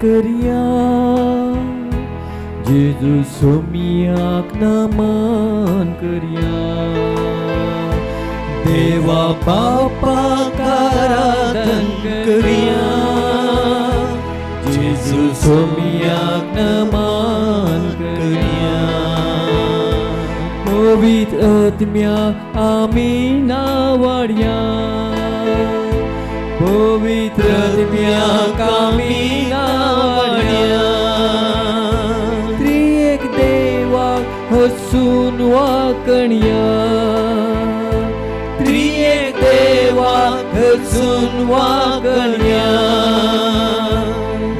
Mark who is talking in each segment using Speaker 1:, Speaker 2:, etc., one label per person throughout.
Speaker 1: करया जेजू सोमियाक नमन करया देवा बापाक आराधन करया जेजू सोमियाक नमन करया पवित्र आत्म्या आमी नावाडया पवित्र आत्म्याक आमी नावाडया त्रिएक देवाक हसून वाकणया त्रिएक देवाक हसून वाकणया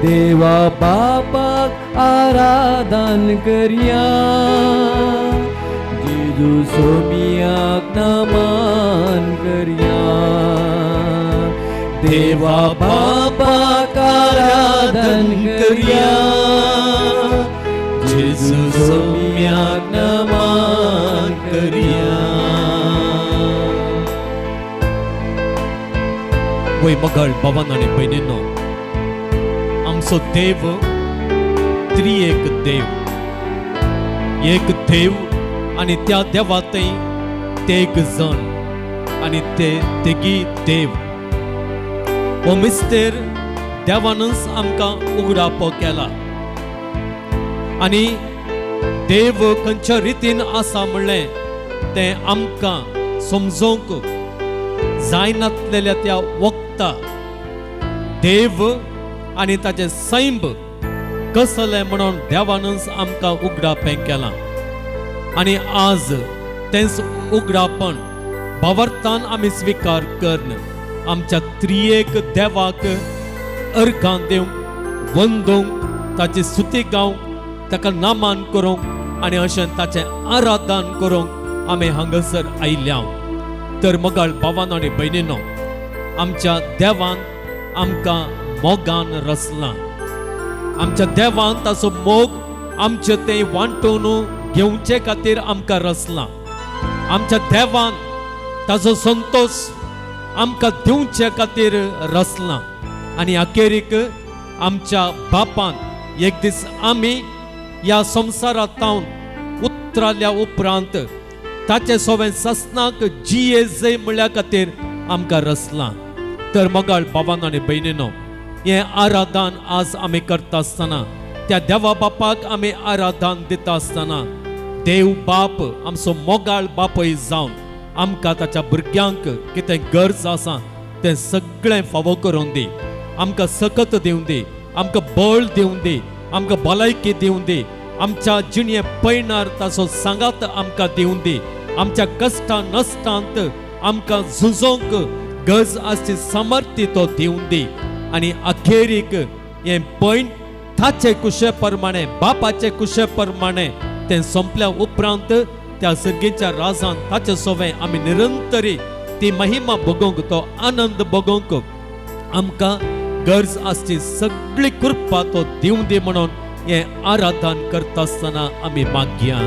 Speaker 1: देवा बापाक आराधन करया जेजू सोमियाक नमन करया देवा बापाक आराधन करया जेजू सोमियाक नमन करया
Speaker 2: वय मगळ भवन आणि बहिणींनो आमचो देव त्रिएक देव एक देव आणि त्या देवातय तेग जण आणि ते तेगी देव हो मिस्तेर देवानच आमकां उगडापो केला आणि देव खंयच्या रितीन आसा म्हणलें तें आमकां समजोवंक जायनासलेल्या त्या वक्ता देव आणि ताचे सैंब कसले म्हणून देवानच आमकां उगडापें केलां आणि आज तेंच उगडापण भावार्थान आमी स्वीकार करन आमच्या त्रिएक देवाक अर्घां दिवंक वंदोवंक ताची स्तुती गावंक ताका नामान करूंक आनी अशें ताचें आराधन करूंक आमी हांगासर आयल्या तर मगाळ भावान आनी भयणीनो आमच्या देवान आमकां मोगान रचलां आमच्या देवान ताचो मोग आमचे ते वांटून घेवचे खातीर आमकां रचलां आमच्या देवान ताचो संतोष आमकां दिवचे खातीर रचलां आनी अखेरीक आमच्या बापान एक दीस आमी ह्या संवसारांतावन उतराल्या उपरांत ताचे सोबें ससनाक जिये म्हणल्या खातीर आमकां रचलां तर मगाळ भावान आनी भयणीनो हें आराधन आज आमी करता आसतना त्या देवा बापाक आमी आराधन दिता आसतना देव बाप आमचो मोगाळ बापय जावन आमकां ताच्या भुरग्यांक कितें गरज आसा तें सगळें फावो करून दी आमकां सकत दिवं दी आमकां बळ दिवं दी आमकां भलायकी दिवं दी आमच्या जिणे पयणार ताचो सांगात आमकां दिवं दी आमच्या कश्टा नश्टांत आमकां झुजोवंक गरज आसची सामर्थ्य तो दिवं दी आनी अखेरीक हें पैन ताचे कुशे प्रमाणे बापाचे कुशे प्रमाणे तें संपल्या उपरांत त्या सर्गेच्या राजान ताचे सोबें आमी निरंतरी ती महिमा भोगोवंक तो आनंद भोगोवंक आमकां गरज आसची सगळी कृपा तो दिवं दी म्हणून हें आराधन करता आसतना आमी मागया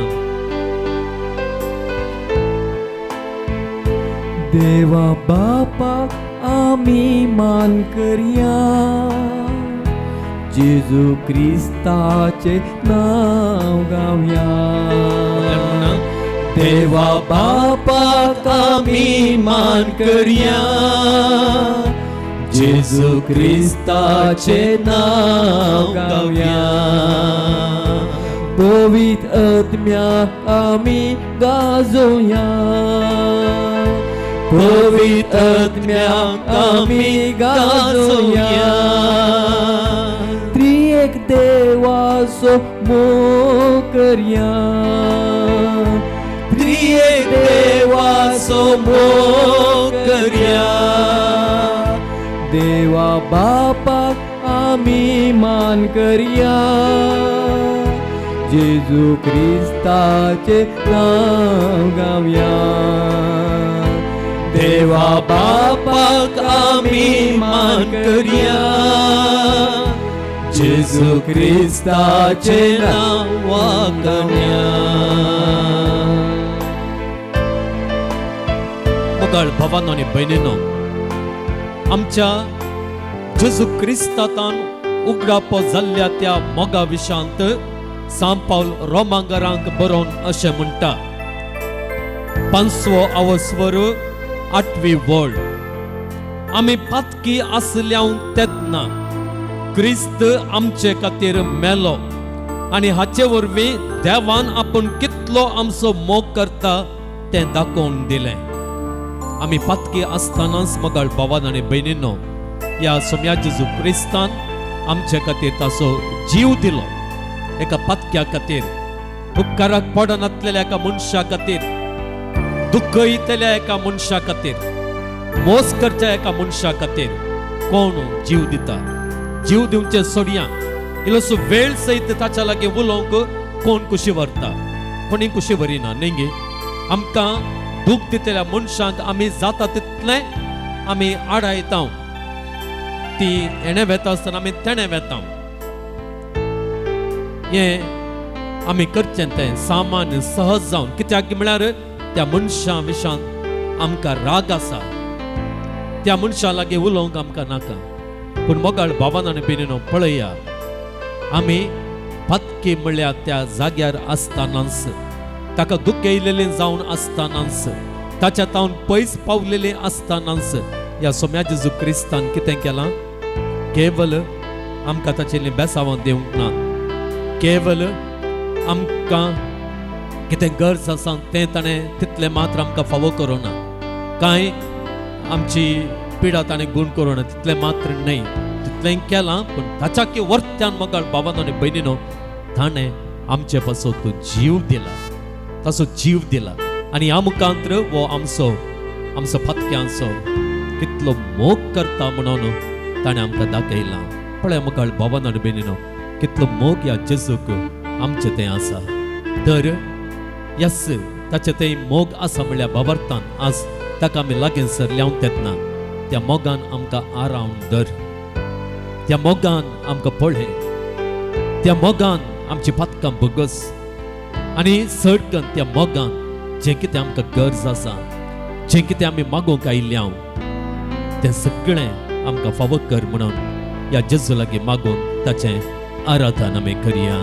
Speaker 1: देवा बापाक आमी मान करया जेजू क्रिस्ताचे नाव गावया देवा बापाक आमी मान करया जेजू क्रिस्ताचे नाव गावया पवित्र आत्म्याक आमी गाजोवया पवित्र आत्म्याक आमी गाजोवया त्रिएक देवाचो मोग करया त्रिएक देवाचो मोग करया देवा बापाक आमी मान करया जेजू क्रिस्ताचे नाव गावया देवा बापाक आमी मान करया जेजू क्रिस्ताचे नाव वाकण्या
Speaker 2: मोगाळ भावांनो आनी भयणींनो आमच्या जेजू क्रिस्तातान उगडाप जाल्ल्या त्या मोगा विशांत सांत पाऊल रोमांगरांक बरोवन अशें म्हणटा, 5वो अवस्वर 8वी वळ. आमी पातकी आसल्या तेदना क्रिस्त आमचे खातीर मेलो आनी हाचे वरवीं देवान आपूण कितलो आमचो मोग करता तें दाखोवन दिलें. आमी पातकी आसतनाच मोगाळ भावान आनी भयणींनो, ह्या सोम्या जेजू क्रिस्तान आमचे खातीर ताचो जीव दिलो. एका पातक्या खातीर, उपकाराक पडनासलेल्या एका मनशा खातीर, दुख्ख येतल्या एका मनशा खातीर, मोस करच्या एका मनशा खातीर कोण जीव दिता. जीव दिवचे सोडयां इल्लोसो वेळ सयत ताच्या लागीं उलोवंक कोण कुशी व्हरता, कोणी कुशी व्हरिना. न्ही आमकां दूख दितल्या मनशांक आमी जाता तितलें आमी आडायता. ती हेणे वेता आसतना आमी तेणे वेता. हें आमी करचें तें सामान्य सहज जावन, कित्याक म्हळ्यार त्या मनशा विशांत आमकां राग आसा, त्या मनशा लागीं उलोवंक आमकां नाका. पूण मोगाळ भावान आनी भयणीनो, पळया, आमी पातकी म्हणल्यार त्या जाग्यार आसतनाच, ताका दुख्ख येयलेलें जावन आसतनाच, ताच्या तावन पयस पावलेलें आसतनाच ह्या सोम्या जेजू क्रिस्तान कितें केलां? केवल आमकां ताचें बेसांव दिवंक ना, केवल आमकां कितें गरज आसा तें ताणें तितलें मात्र आमकां फावो करूना, कांय आमची पिडा ताणें गूण करूना, तितलें मात्र न्हय. तितलें केलां, पूण ताच्या वर्त्यान मोगाळ भावान आनी भयणीनो, ताणें आमचे पासून तो जीव दिला, ताचो जीव दिला. आनी ह्या मुखांतर वो आमचो फातक्यांचो कितलो मोग करता म्हणून ताणें आमकां दाखयलां. पळय मोगाळ भावान आनी भयणीनो, कितलो मोग ह्या जेजूक आमचें तें आसा. तर यस, ताचें तें मोग आसा म्हणल्यार बाबरतान आज ताका आमी लागीं सरल्या तेन्ना त्या मोगान आमकां आरावन धर, त्या मोगान आमकां पळय, त्या मोगान आमची पातकां बगस, आनी सडकन त्या मोगान जें कितें आमकां गरज आसा, जें कितें आमी मागूंक आयिल्ल्या तें सगळें आमकां फावो कर म्हणून ह्या जेजू लागीं मागून ताचें आराधन आमी करया.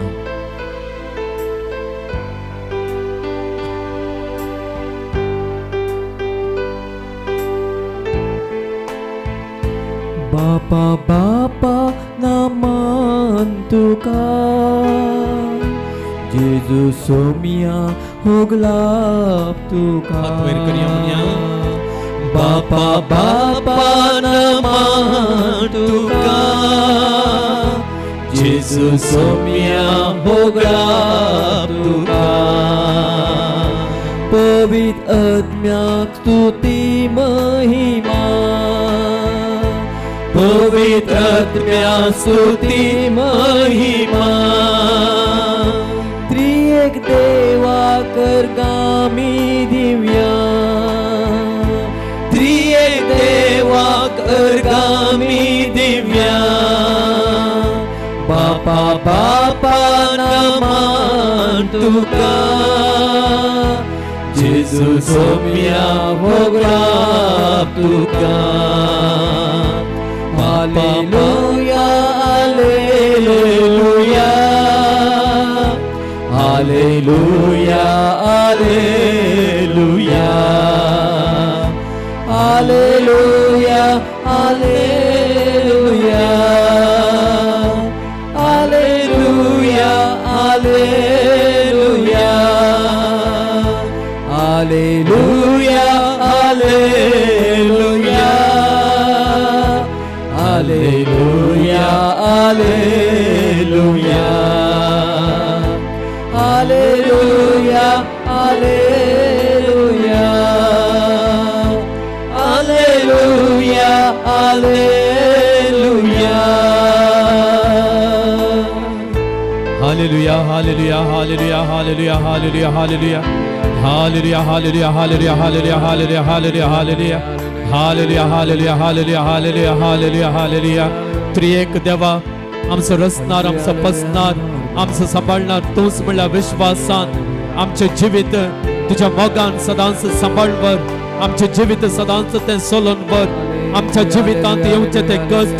Speaker 1: बापा बापा नामान तुका, जेजू सोम्या होगलाप तुका.
Speaker 2: हात वयर करया म्हणया.
Speaker 1: बापा बापा नामान तुका, जेजू सोम्या होगलाप तुका. पवित्र आत्म्याक स्तुती महिमा, पवित्र आत्म्याक स्तुती महिमा. त्रिएक देवा करगामी दिव्या, त्रिएक देवा करगामी दिव्या. बापा बापा नामान तुका, जेजू सोम्या होगलाप तुका. Alleluia, Alleluia, Alleluia, Alleluia, Alleluia, Alleluia, Alleluia, Alleluia, Alleluia, Alleluia. Alleluia, Alleluia, Alleluia, Alleluia, Alleluia, Alleluia.
Speaker 2: Hallelujah, hallelujah, hallelujah, hallelujah, hallelujah, hallelujah. Hallelujah, hallelujah, hallelujah, hallelujah, hallelujah, hallelujah, hallelujah. Hallelujah, hallelujah, hallelujah, hallelujah, hallelujah, hallelujah. त्रिएक देवा, आमचो रचणार, आमचो पसणार, आमचो सांभाळणार तूंच म्हणल्यार विश्वासान आमचे जिवीत तुझ्या मोगान सदांच सांभाळवर, आमचे जिवीत सदांच तें सोलोन वर. आमच्या जिवितांत येवचे ते कश्ट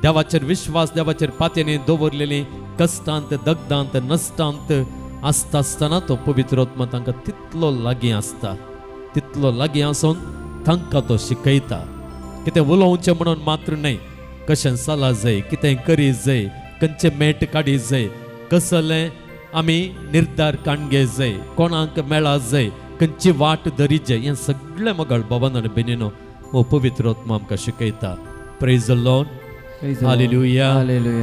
Speaker 2: देवाचेर विश्वास देवाचेर पातयेनी दवरलेली कश्टांत दगदांत नश्टांत आसता आसतना तो पवित्र आत्मा तांकां तितलो लागीं आसता, तितलो लागीं आसून तांकां तो शिकयता. कितें उलोवचें म्हणून मात्र न्हय, कशें चला जाय, कितें करी जाय, खंयचें मेट काडी जाय, कसलें आमी निर्धार काणगे जाय, कोणाक मेळा जाय, खंयची वाट धरी जाय, हें सगळें मोगाळ भावान आनी भयणीनो हो पवित्र आत्मा आमकां शिकयता. Praise the Lord. Hallelujah,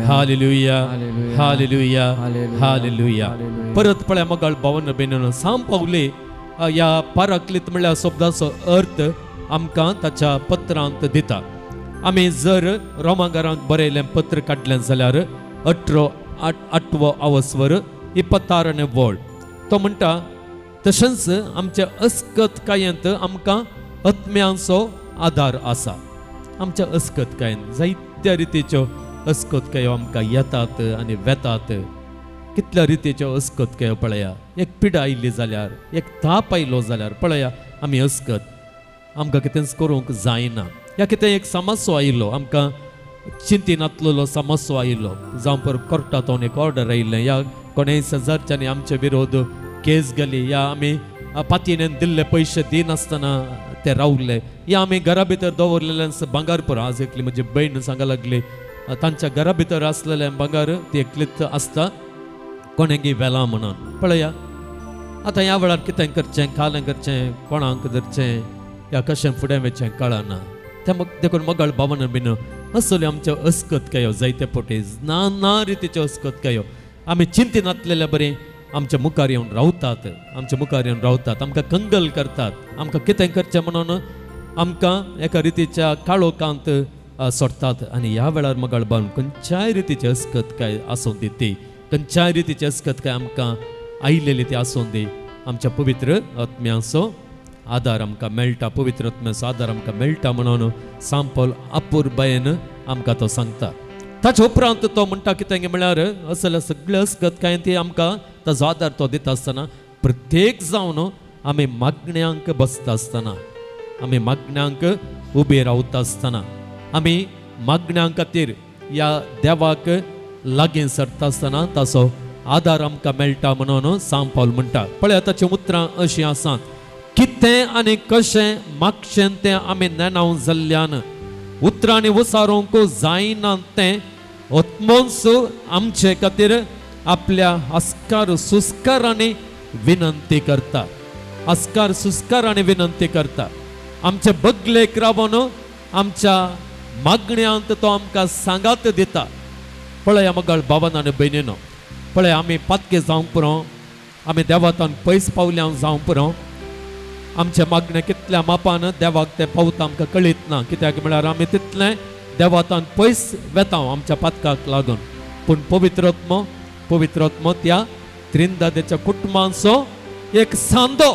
Speaker 2: hallelujah, hallelujah, hallelujah. परत पळय मोगाळ भावान भयणीनो, साम पावले ह्या पाराक्लीत म्हणल्यार शब्दाचो अर्थ आमकां ताच्या पत्रांत दिता. आमी जर रोमाकारांक बरयलें पत्र काडलें जाल्यार 8वो आवस्वर 26 वळ तो म्हणटा, तशेंच आमच्या अस्कतकायेंत आमकां आत्म्यांचो आधार आसा. आमच्या अस्कतकायेंत जायत्या रितीच्यो अस्कतकायो आमकां येतात आनी वेतात. कितल्या रितीच्यो अस्कतकायो पळया. एक पिडा आयली जाल्यार, एक ताप आयलो जाल्यार पळया आमी अस्कत, आमकां कितेंच करूंक जायना. या कितें एक समस्या आयलो, आमकां चिंतीनातलो समस्या आयलो, जावं पर कोर्टांतून एक ऑर्डर आयिल्लें, या कोणेय शेजारच्यांनी आमचे विरोध केस गेली, या आमी पातयेन दिल्ले पयशे दिनासतना ते रावले, या आमी घरा भितर दवरलेलें भांगार पळय. आज एकली म्हजी भयण सांगा लागली, तांच्या घरा भितर आसलेलें भांगार ती एकलीच आसता, कोणेंय व्हेला म्हणून. पळया आतां ह्या वेळार कितें करचें, कालें करचें, कोणाक धरचें, या कशें फुडें वचचें कळना. ते देखून मोगाळ भावान बीन असल्यो आमच्यो अस्कतकायो जायते फावटी नाना रितीच्यो अस्कतकायो आमी चिंतीनातलेल्या बरें आमच्या मुखार येवन रावतात, आमच्या मुखार येवन रावतात, आमकां कंगल करतात, आमकां कितें करचें म्हणून आमकां एका रितीच्या काळोखांत सोडतात. आनी ह्या वेळार मोगाळ भावन खंयच्याय रितीची अस्कतकाय आसूं दी, ती खंयच्याय रितीची अस्कतकाय आमकां आयिल्ली ती आसूं दी, आमच्या पवित्र आत्म्याचो आधार आमकां मेळटा, पवित्र आत्म्याचो आधार आमकां मेळटा म्हणून सांपल अपुर्बायेन आमकां तो सांगता. ताचे उपरांत तो म्हणटा कितें म्हळ्यार असल्या सगळ्या अस्कतकाय ती आमकां ताजो आधार तो दिता आसतना प्रत्येक जावन आमी मागण्यांक बसता आसतना, आमी मागण्यांक उबे रावता आसतना, आमी मागण्यां खातीर ह्या देवाक लागीं सरता आसतना ताचो आधार आमकां मेळटा म्हणून सांपल म्हणटा. पळय ताची उतरां अशीं आसात, कितें आनी कशें मागचें तें आमी नेनाव जाल्ल्यान उतरांनी वसारूंक जायना तें आत्मोंस आमचे खातीर आपल्या आस्कार सुस्कारांनी विनंती करता, आस्कार सुस्कारांनी विनंती करता. आमचे बगलेक रावून आमच्या मागण्यांत तो आमकां सांगात दिता. पळय मोगाळ भावान आनी भयणीनो, पळय आमी पातके जावंक पुरो, आमी देवातान पयस पावल्या जावं पुरो, आमचे मागणे कितल्या मापान देवाक ते पावता आमकां कळीत ना. कित्याक म्हळ्यार आमी तितलें देवातान पयस वेता आमच्या पातकाक लागून. पूण पवित्र आत्मा त्या त्रिंदादेच्या कुटुंबाचो एक सांदो,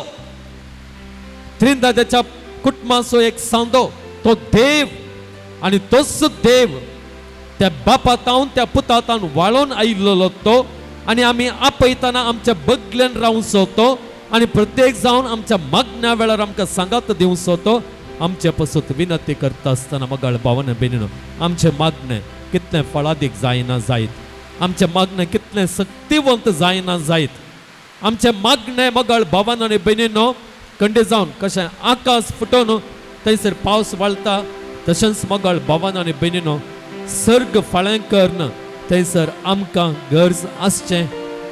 Speaker 2: त्रिंदादेच्या कुटुंबाचो एक सांदो, तो देव, आनी तोच देव त्या बापातावन त्या पुतातान वाळून आयिल्लो तो, आनी आमी आपयतना आमच्या बगलेन रावचो तो, आनी प्रत्येक जावन आमच्या मागण्या वेळार आमकां सांगात दिवचो तो. आमचे पसून विनंती करता आसतना मोगाळ भावान भयणीनो, आमचे मागणे कितलें फळादीक जायना जायत, आमचे मागणे कितलें शक्तिवंत जायना जायत, आमचे मागणे मोगाळ भावान आनी भयणीनो खंडे जावन कशें आकाश फुटोवन थंयसर पावस वाळटा, तशेंच मोगाळ भावान आनी भयणीनो सर्ग फाळें करन थंयसर आमकां गरज आसचें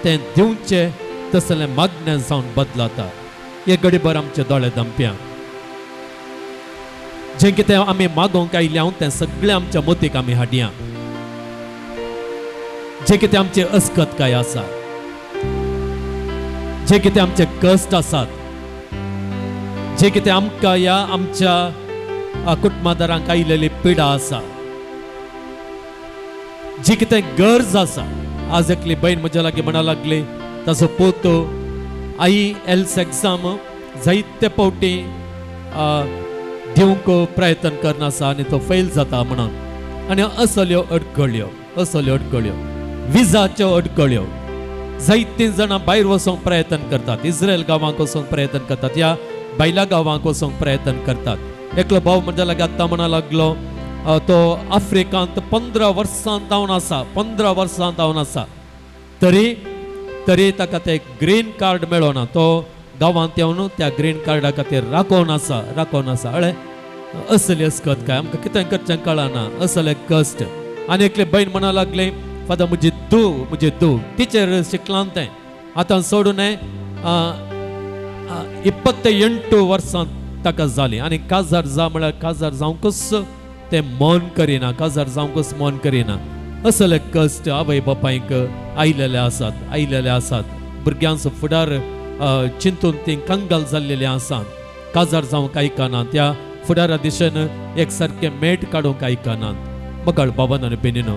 Speaker 2: तें दिवचें, तसलें मागण्या जावन बदलाता. हे घडीभर आमचे दोळे धांप्या, जें कितें आमी मागोंक आयल्या तें सगळें आमच्या मोतीक आमी हाडया. जे कितें आमचे अस्कतकाय आसा, जे कितें आमचे कश्ट आसात, जे कितें आमकां ह्या आमच्या कुटुंबादारांक आयिल्ली पिडा आसा, जी कितें गरज आसा. आज एकली भयण म्हज्या लागीं म्हणा लागली, ताचो पोतो IELTS एग्जाम जायते फावटी दिवंक प्रयत्न करना आसा आनी तो फेल जाता म्हणून. आनी असल्यो अडखळ्यो विजाच्यो अडखळ्यो जायतीं जाणां भायर वचूंक प्रयत्न करतात, इस्रायल गांवांक वचूंक प्रयत्न करतात, या भायल्या गांवांक वचूंक प्रयत्न करतात. एकलो भाव म्हज्या लागीं आत्तां म्हणा लागलो, तो आफ्रिकांत 15 वर्सां जावन आसा, 15 वर्सां जावन आसा, तरी ताका ते ग्रीन कार्ड मेळोना. तो गांवांत येवन त्या ग्रीन कार्डा खातीर राखोवन आसा. अळे असले अस्कत काय, आमकां कितें करचें कळना, असले कश्ट. आनी एकले बहीण म्हणा लागले, फादर मुझे दू टिचर शिकलां तें आतां सोडून 28 वर्सां ताका जाली. आनी काजार जा म्हळ्यार काजार जावंकच ते मन जावंकच मन करिना. असले कश्ट आवय बापायक आयलेले आसात. भुरग्यांचो फुडार चिंतून ती कंगाल जाल्लेली आसात. काजार जावंक आयकना, त्या फुडारा दिशेन एक सारखे मेट काडूंक आयकनात. मगाळ बाबान आनी भयणीनो,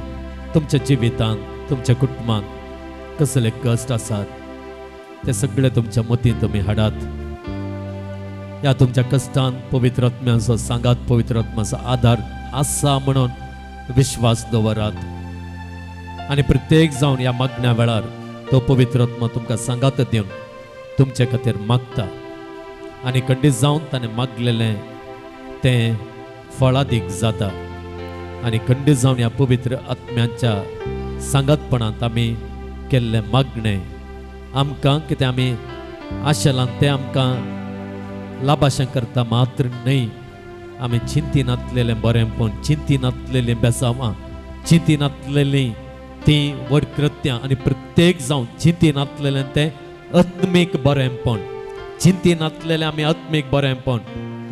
Speaker 2: तुमच्या जिवितांत, तुमच्या कुटुंबांत कसले कश्ट आसात ते सगळे तुमच्या मतीन तुमी हाडात. या तुमच्या कश्टांत पवित्र आत्म्याचो सांगात, पवित्र आत्म्याचो आधार आसा म्हणून विश्वास दवरात. आनी प्रत्येक जावन या मागण्या वेळार तो पवित्र आत्मा तुमकां सांगात दिवन तुमचे खातीर मागता. आनी खंडीत जावन ताणें मागलेलें तें फळादीक जाता. आनी खंडीत जावन ह्या पवित्र आत्म्याच्या सांगातपणांत आमी केल्ले मागणे आमकां कितें आमी आशेलां तें आमकां लाभाशें करता मात्र न्हय. आमी चिंतीनातलेलें बरेंपण, चिंतीनातलेलीं बेसांवां, चिंतीनातलेलीं ती वडकृत्यां आनी प्रत्येक जावन चिंतीनातलेलें तें आत्मीक बरेंपण, चिंतीनातलेलें आमी आत्मीक बरेंपण,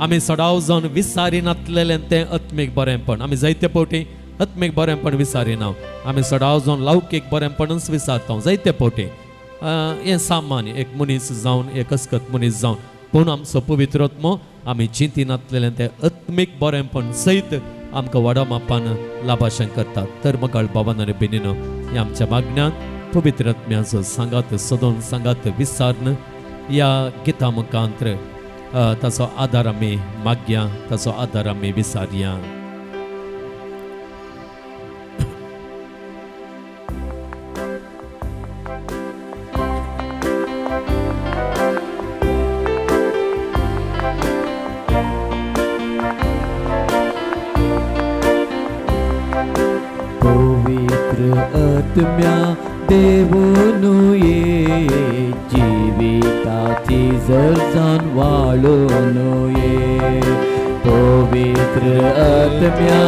Speaker 2: आमी सडाव जावन विसारिनातलेलें तें आत्मीक बरेंपण. आमी जायते फावटी आत्मीक बरेंपण विसारिना, आमी सडाव जावन लौकीक बरेंपणच विसारता जायते फावटी. हें सामान्य, एक मनीस जावन, एक अस्कत मनीस जावन. पूण आमचो पवित्र आत्मो आमी चिंतीनातलेलें तें आत्मीक बरेंपण सयत आमकां व्हडा मापान लाभाशें करतात. तर मगाळ बाबान आनी भयणीनो, ह्या आमच्या मागण्यांत पवित्र आत्म्याचो सांगात सदोन सांगात विसारन ह्या गितां मुखांतर ताचो आदार आमी मागया, ताचो आदार आमी विसारया.
Speaker 1: पवित्र आत्म्या देवून ये, जिविताची जरजान वाळून ये. पवित्र आत्म्या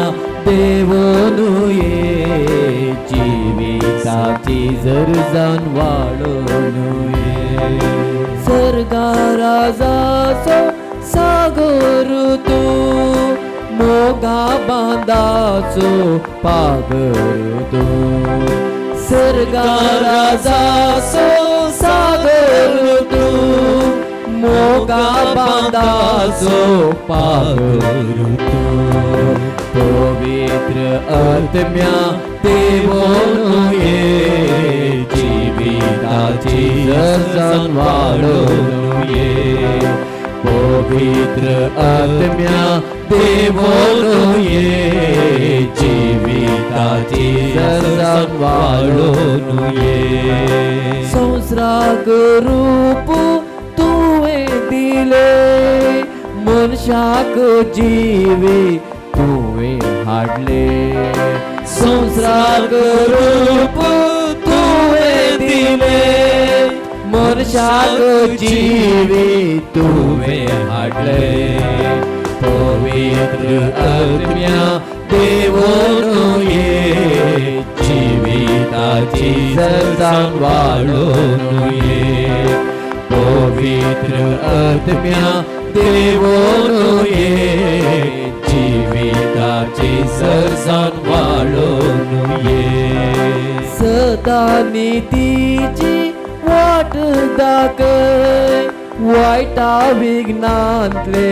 Speaker 1: देवून ये, जिविताची जरजान वाळून ये. सर्गा राजाचो सागर तू, मोगा बांदाचो पागर तू. सर्गा राजाचो सागर तू, मोगा बांदाचो पागर तू. पवित्र आत्म्या देवून ये, जिविताची जरजान वाळून ये. पवित्र आत्म्या देवून ये, जिविताची जरजान वाळून ये. संसाराक रूप तुवें दिले, मनशाक जिवी तुवें हाडले. संसाराक रूप तुवें दिले, मनशाक जिवी तुवें हाडले. पवित्र आत्म्या देवून ये, जिविताची जरजान वाळून ये. पवित्र आत्म्या देवून ये, जिविताची जरजान वाळून ये. सदा नितीची वाट दाखय, वायटा विघ्नांतले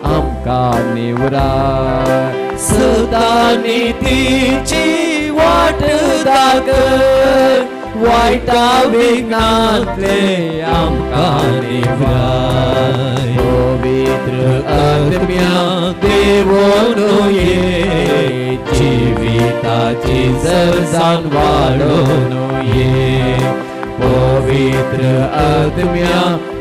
Speaker 1: आमकां निवराय. सदा नितीची वाट दाखय, वायटा विघ्नांतले आमकां निवराय. पवित्र आत्म्या देवून ये, जिविताची जरजान वाळून ये. पवित्र आत्म्या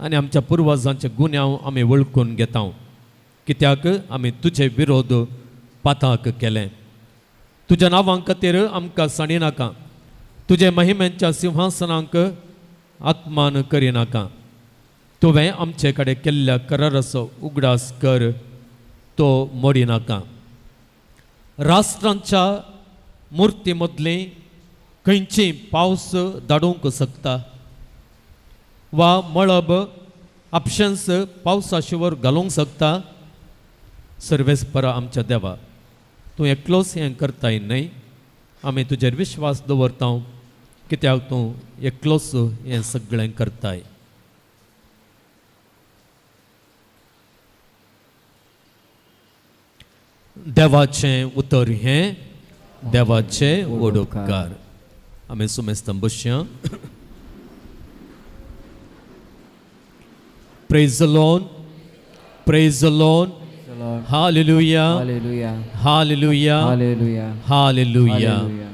Speaker 2: आनी आमच्या पुर्वजांचे गुन्यांव आमी वळखून घेता कित्याक आमी तुजे विरोध पाताक केलें तुज्या नांवां खातीर आमकां सणिनाका तुजे महिमेच्या सिंहासनांक आत्मान करिनाका तुवें आमचे कडेन केल्ल्या कराराचो उगडास कर तो मोडिनाका राष्ट्रांच्या मुर्ती मदली खंयची पावस धाडूंक शकता वा मळब आपशेंस पावसा शिवर घालूंक शकता सर्वेस्परा आमच्या देवा तूं एकलोच हें करताय न्हय आमी तुजेर विश्वास दवरता कित्याक तूं एकलोच हें सगळें करताय देवाचें उतर हें देवाचे ओडोपकार आमी सुमेस्तां बसया praise the Lord praise the Lord hallelujah
Speaker 1: Hallelujah.
Speaker 2: Hallelujah
Speaker 1: Hallelujah.
Speaker 2: Hallelujah
Speaker 1: Hallelujah.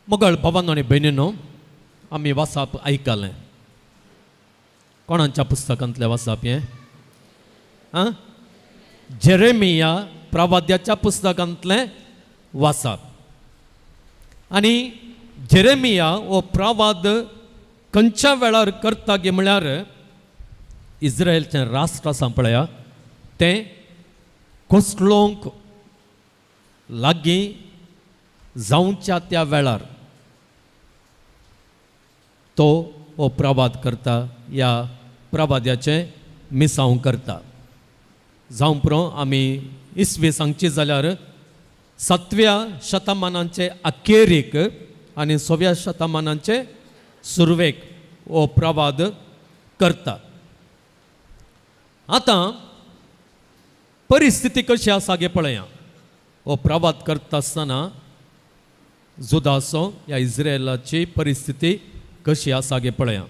Speaker 2: मगळ भावांनो आनी भयणींनो आमी वाचप आयकलें कोणाच्या पुस्तकांतलें वाचप हें आं जेरेमिया प्रवाद्याच्या पुस्तकांतलें वाचप आनी जेरेमिया हो प्रवाद खंयच्या वेळार करता गे म्हळ्यार इस्रायलचें राष्ट्र आसा पळया तें कोसळोंक लागीं जावच्या त्या वेळार तो हो प्रवाद करता ह्या प्रवाद्याचें मिसांव करता जावं पुरो आमी इसवी सांगची जाल्यार 7व्या शतमानाचे अखेरीक आनी 6व्या शतमानाचे सुरवेक हो प्रवाद करता आतां परिस्थिती कशी आसा गे पळया हो प्रवाद करता आसतना जुदासो ह्या इस्रायलाची परिस्थिती कशी आसा गे पळया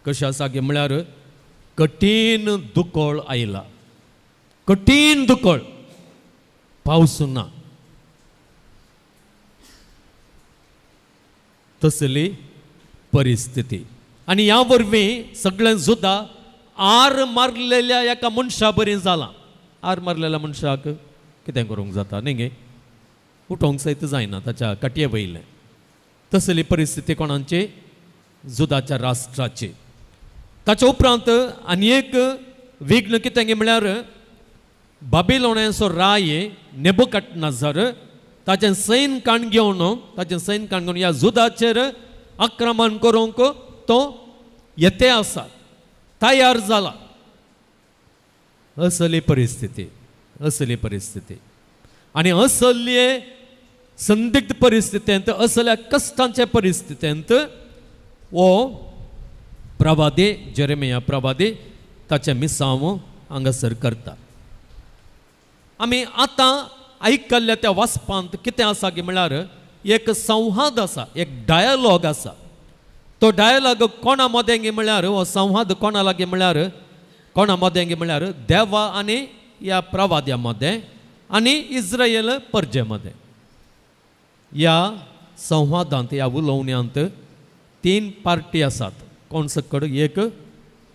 Speaker 2: कशी आसा गे म्हळ्यार कठीण दुकोळ आयला कठीण दुकोळ पावस ना तसली परिस्थिती आनी ह्या वरवीं सगळें जुदा आर मारलेल्या एका मनशा बरी जाला आर मारलेल्या मनशाक कितें करूंक जाता न्ही गे उठोवंक सयत जायना ताच्या काटये वयलें तसली परिस्थिती कोणाची जुदाच्या राष्ट्राची ताच्या उपरांत आनी एक विघ्न कितें गे म्हळ्यार बाबिलोनाचो राय नेबुकदनेझर ताचें सैन काण घेवन ह्या जुदाचेर आक्रमण करूंक तो येते आसा तयार जाला असली परिस्थिती आनी असले संदिग्ध परिस्थितींत असल्या कश्टांच्या परिस्थितींत हो प्रवादी जेरेमिया प्रवादी ताचे मिसांव हांगासर करता आमी आतां आयकल्ल्या त्या वाचपांत कितें आसा गे म्हळ्यार एक संवाद आसा एक डायलॉग आसा तो डायलॉग कोणा मदें गे म्हळ्यार हो संवाद कोणा लागी म्हळ्यार कोणा मदें गे म्हळ्यार देवा आनी ह्या प्रवाद्या मदें आनी इस्रायल परजे मदें ह्या संवादांत ह्या उलोवण्यांत 3 पार्टी आसात कोण सकड एक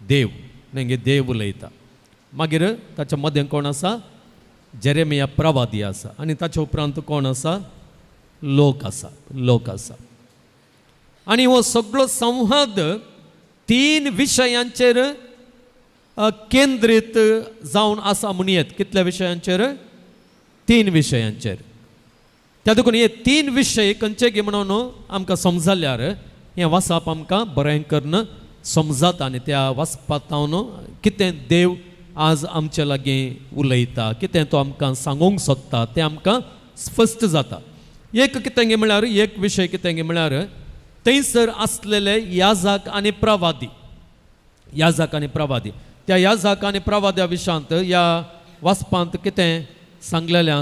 Speaker 2: देव न्ही देव उलयता मागीर ताच्या मदें कोण आसा जेरेमिया प्रवादी आसा आनी ताच्या उपरांत कोण आसा लोक आसा आनी हो सगळो संवाद 3 विशयांचेर केंद्रीत जावन आसा म्हणयेत कितल्या विशयांचेर 3 विशयांचेर त्या देखून हे 3 विशय खंयचे गे म्हणून आमकां समजल्यार हें वाचप आमकां बरें करून समजता आनी त्या वाचपांतावन कितें देव आज आमचे लागीं उलयता कितें तो आमकां सांगूंक सोदता तें आमकां स्पश्ट जाता एक कितें गे म्हळ्यार एक विशय कितें गे म्हळ्यार थंयसर आसलेले याजक आनी प्रवादी त्या याजक आनी प्रवाद्या विशयांत ह्या वाचपांत कितें सांगलेलें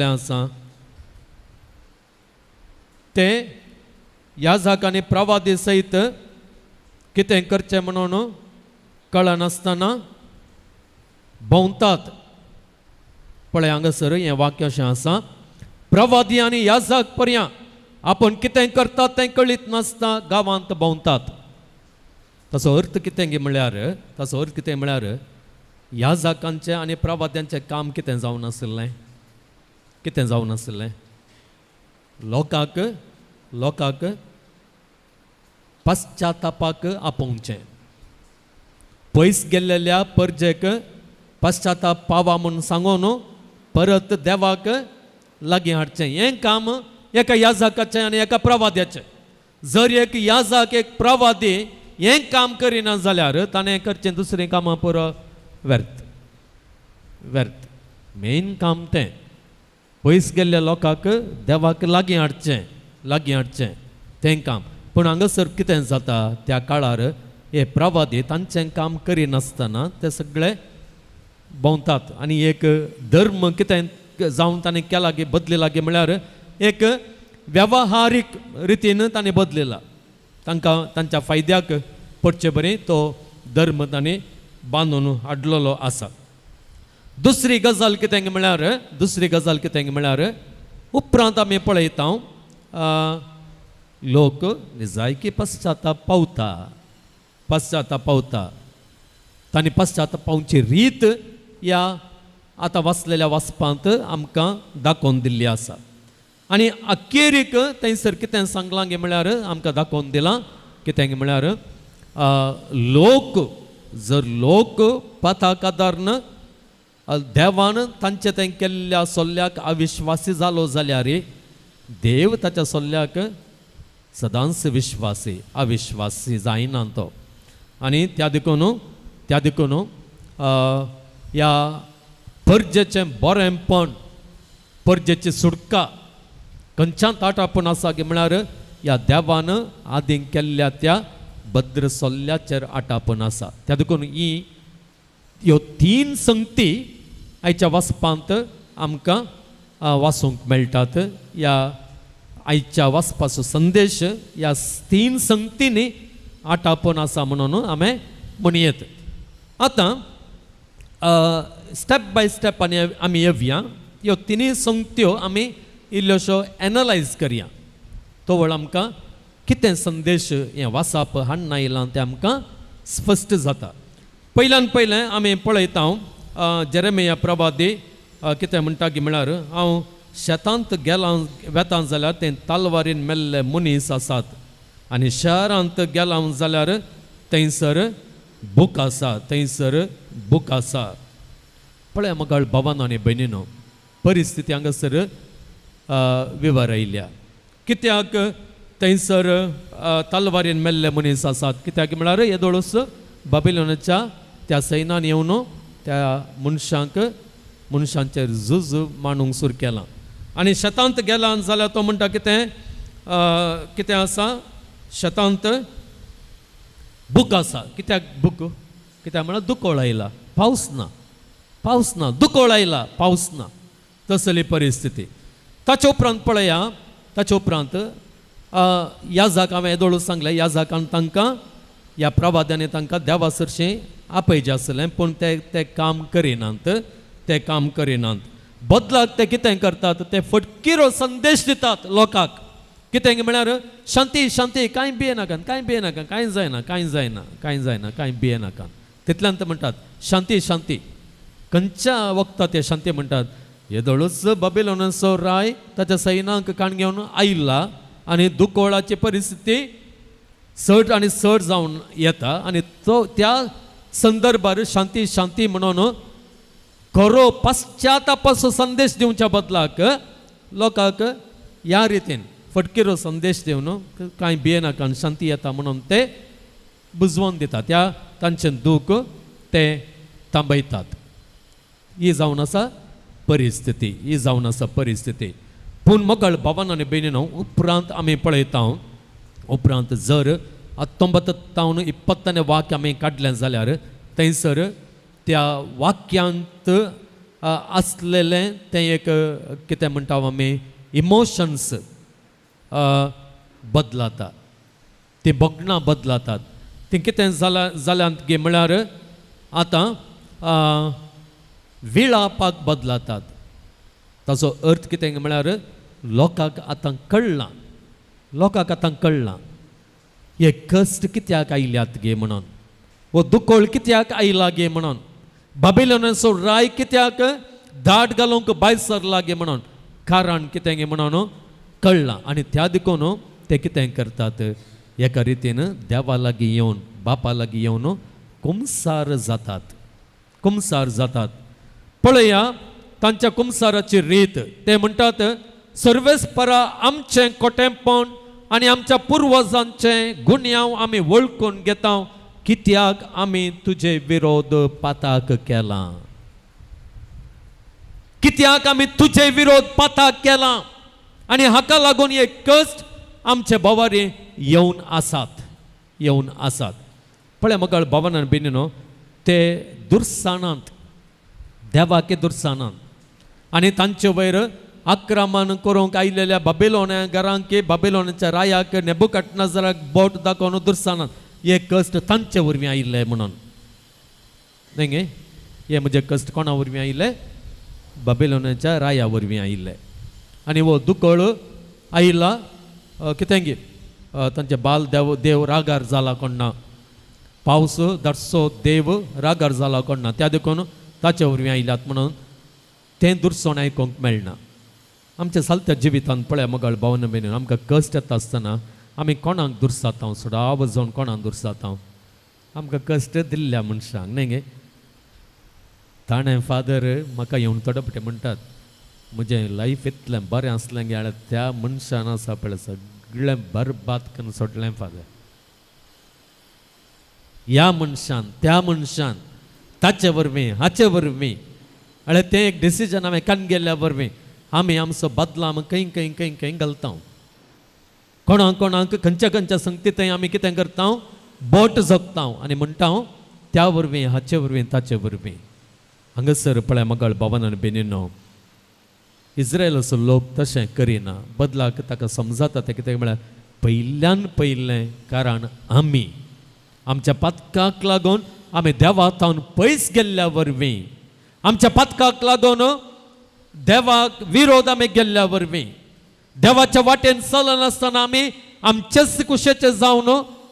Speaker 2: आसा तें याजक आनी प्रवादी सयत कितें करचें म्हणून कळनासतना भोंवतात पळय हांगासर हें वाक्य अशें आसा प्रवादी आनी याजक पर्यां आपण कितें करतात तें कळीत नासता गांवांत भोंवतात. ताचो अर्थ कितें गे म्हळ्यार ताचो अर्थ कितें म्हळ्यार याजकांचें आनी प्रवाद्यांचें काम कितें जावन आसलें, कितें जावन आसलें. लोकांक पश्चातापाक आपोवचें. पयस गेल्लेल्या परजेक पश्चाताप पावा म्हूण सांगून परत देवाक लागीं हाडचें. हें काम एका याजकाचें आनी एका प्रवाद्याचें. जर एक याजक एक प्रवादी हें काम करिना जाल्यार ताणें करचें दुसरें कामां पुरो व्यर्थ. मेन काम तें पयस गेल्ल्या लोकांक देवाक लागीं हाडचें तें काम. पूण हांगासर कितें जाता त्या काळार हे प्रवादी तांचें काम करिनासतना ते सगळे भोंवतात. आनी एक धर्म कितें जावन ताणें केला गे बदलिला गे म्हळ्यार एक वेवहारीक रितीन ताणें बदलिला. तांकां तांच्या फायद्याक पडचे बरें तो धर्म ताणें बांदून हाडलेलो आसा. दुसरी गजाल कितें म्हळ्यार उपरांत आमी पळयता लोक निजायकी पश्चाताप पावता. तांणी पश्चाताप पावची रीत ह्या आतां वाचलेल्या वाचपांत आमकां दाखोवन दिल्ली आसा. आनी अखेरीक थंयसर कितें सांगलां गे म्हळ्यार आमकां दाखोवन दिलां कितें म्हळ्यार लोक पथाक आदारन देवान तांचे तें केल्ल्या सोल्ल्याक अविश्वासी जालो जाल्यार देव ताच्या सोल्ल्याक सदांच अविश्वासी जायना तो. आनी त्या देखून ह्या परजेचें बरेंपण परजेची सुटका खंयच्यान आटापून आसा गे म्हळ्यार ह्या देवान आदीं केल्ल्या त्या भद्र सोल्ल्याचेर आटापून आसा. त्या देखून ह्यो 3 संगती आयच्या वाचपांत आमकां वाचूंक मेळटात. ह्या आयच्या वाचपाचो संदेश ह्या 3 संगतींनी आटापून आसा म्हणून आमी म्हणयेत. आतां स्टेप बाय स्टेप आमी येवया. ह्यो 3 संगत्यो आमी इल्ल्योश्यो एनालायज करया. तो वेळ आमकां कितें संदेश हें वाचप हाडून आयलां तें आमकां स्पश्ट जाता. पयल्यान पयलें आमी पळयता जेरेमिया प्रवादी कितें म्हणटा की म्हळ्यार हांव शेतांत वेतां जाल्यार तें तालवारीन मेल्ले मनीस आसात आनी शहरांत गेलां जाल्यार थंयसर बूक आसा. पळय मगाळ भावांनो आनी भयणीनो, परिस्थिती हांगासर विवर आयल्या. कित्याक थंयसर तालवारीन मेल्ले मनीस आसात? कित्याक म्हळ्यार येदोळूस बाबिलोनाच्या त्या सैन्यान येवन त्या मनशांचेर झूज मांडूंक सुरू केलां. आनी शेतांत गेला जाल्यार तो म्हणटा कितें आसा शेतांत बूक आसा. कित्याक बूक? कित्याक म्हळ्यार दुकोळ आयला, पावस ना, दुकोळ आयला, पावस ना, तसली परिस्थिती. ताचे उपरांत पळया, ताचे उपरांत याजक हांवें येदोळून सांगलें, याजकान तांकां ह्या प्रवाद्याने तांकां देवा सरशें आपयचें आसलें, पूण ते काम करिनात. बदलाक ते कितें करतात? ते फटकिरो संदेश दितात लोकांक. कितें म्हळ्यार शांती, कांय भियेनाकात, कांय जायना, कांय भियेनाकात. तितल्यान ते म्हणटात शांती. खंयच्या वखदां ते शांती म्हणटात? येदोळूच बाबिलोनाचो राय ताच्या सैन्याक काण घेवन आयिल्ला आनी दुकोळाची परिस्थिती चड जावन येता आनी तो त्या संदर्भार शांती म्हणून खरो पश्चातापाचो संदेश दिवच्या बदलाक लोकांक ह्या रितीन फटकिरो संदेश दिवन कांय भियेनाका शांती येता म्हणून ते बुजवून दितात. त्या तांचें दूख ते थांबयतात. ही जावन आसा परिस्थिती. पूण मोगळ भावान आनी भयणीनो, उपरांत आमी पळयता उपरांत जर 19-20 वाक्य आमी काडलें जाल्यार थंयसर त्या वाक्यांत आसलेलें तें एक कितें म्हणटा आमी इमोशन्स बदलाता, ती भोगणां बदलातात. ती कितें जाल्यां गे म्हळ्यार आतां विळापाक बदलातात. ताचो अर्थ कितें म्हळ्यार लोकांक आतां कळ्ळां लोकांक आतां कळना हे कश्ट कित्याक आयल्यात गे म्हणून वो दुकोळ कित्याक आयला गे म्हणून बाबिलोनाचो राय कित्याक दाट घालूंक भायर सरला गे म्हणून कारण कितें गे म्हणून कळना आनी त्या देखून ते कितें करतात एका रितीन देवा लागीं येवन बापा लागीं येवन कुमसार जातात पळया तांच्या कुमसाराची रीत ते म्हणटात सर्वेस्परा आमचें कोटेंपण आनी आमच्या पुर्वजांचें गुन्यांव आमी वळखून घेता कित्याक आमी तुजे विरोध पाताक केला कित्याक आमी तुजे विरोध पाताक केला आनी हाका लागून हे कश्ट आमचे बोवारी येवन आसात पळय मगळ भवनान बिनीनो ते दुरसाणांत देवाके दुरसाणांत आनी तांचे वयर आक्रमण करूंक आयिल्ल्या बाबिलोना घरांक बाबिलोनाच्या रायाक नेबुकदनेझराक बोट दाखोवन दुरसाणांत हे कश्ट तांचे वरवीं आयिल्ले म्हणून न्ही गे हे म्हजे कश्ट कोणा वरवीं आयिल्ले बाबिलोनाच्या राया वरवीं आयिल्ले आनी वो दुकोळ आयिल्ला कितें गे तांचे बाल देव रागार जाला कोण ना पावस धाडसो देव रागार जाला कोण ना त्या देखून ताचे वरवीं आयल्यात म्हणून तें दुरसोण आयकूंक मेळना आमच्या सालत्या जिवितांत पळय मगळ भावना बेनीन आमकां कश्ट येता आसतना आमी कोणाक दुरसातांव सुडाव जावन कोणाक दुरसातांव आमकां कश्ट दिल्ल्या मनशांक न्ही गे ताणें फादर म्हाका येवन थोडे फावटी म्हणटात म्हजें लायफ इतलें बरें आसलें गे जाल्यार त्या मनशान आसा पळय सगळें बरबाद करून सोडलें फादर ह्या मनशान त्या मनशान ताचे वरवीं हाचे वरवीं जाल्यार तें एक डिसिजन हांवें कान गेल्ल्या वरवीं आमी आमचो बदलाम खंय घालता कोणाक खंयच्या संगती थंय आमी कितें करता बोट जगता आनी म्हणटा त्या वरवीं हाचे वरवीं ताचे वरवीं हांगासर पळय मगळ भवनान बेनीनो इस्रायल असो लोक तशें करिना बदलाक ताका समजता तें कितें म्हळ्यार पयल्यान पयलें कारण आमी आमच्या पातकाक लागून आमी देवातावन पयस गेल्ल्या वरवीं आमच्या पातकाक लागून देवाक विरोध आमी गेल्ल्या वरवीं देवाच्या वाटेन चलनासतना आमी आमचेच कुशेचे जावन